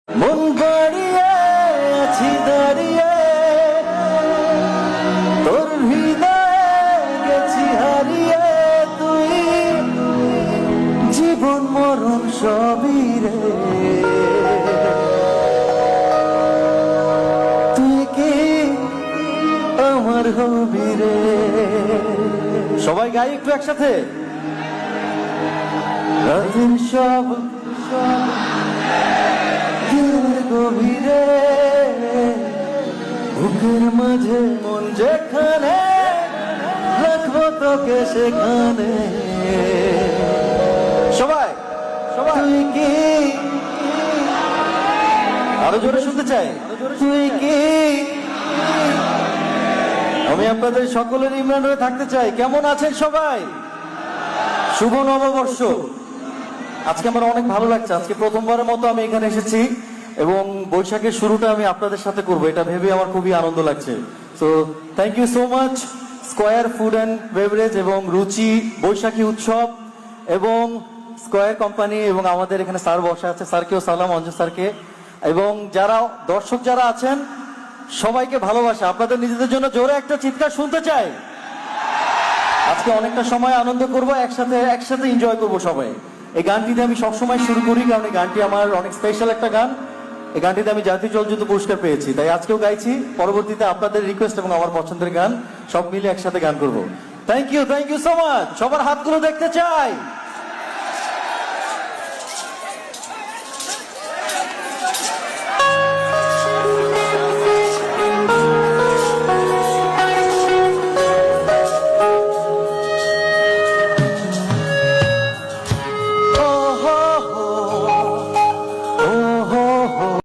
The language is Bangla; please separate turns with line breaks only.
মন গড়িয়ে আছি দাঁড়িয়ে, তোর হৃদয়ে গেছি হারিয়ে, তুই জীবন মরণ সবই রে, তুই কি আমার হবি রে। সবাই গাই একটু একসাথে। রাতের সব গভীরে, বুকের মাঝে মন যেখানে, রাখবো তোকে সেখানে। সবাই সবাই তুই কি, আরো জোরে শুনতে চাই, তুই কি। আমি আপনাদের সকলের ইমরান হয়ে থাকতে চাই। কেমন আছেন সবাই? শুভ নববর্ষ। আজকে আমার অনেক ভালো লাগছে। আজকে প্রথমবারের মতো আমি এখানে এসেছি এবং বৈশাখের শুরুটা আমি আপনাদের সাথে করবো, এটা ভেবে আমার খুবই আনন্দ লাগছে। So thank you so much Square Food and Beverage এবং রুচি বৈশাখী উৎসব এবং স্কয়ার কোম্পানি এবং আমাদের এখানে স্যার বসা আছে, স্যারকেও সালাম, অঞ্জন স্যারকে, এবং যারা দর্শক যারা আছেন সবাইকে ভালোবাসা। আপনাদের নিজেদের জন্য জোরে একটা চিৎকার শুনতে চাই। আজকে অনেকটা সময় আনন্দ করব, একসাথে এনজয় করব সবাই। এই গানটিতে আমি সবসময় শুরু করি, কারণ এই গানটি আমার অনেক স্পেশাল একটা গান। এই গানটিতে আমি জাতীয় চলচ্চিত্র পুরস্কার পেয়েছি, তাই আজকেও গাইছি। পরবর্তীতে আপনাদের রিকোয়েস্ট এবং আমার পছন্দের গান সব মিলে একসাথে গান করব। Thank you so much. সবার হাতগুলো দেখতে চাই।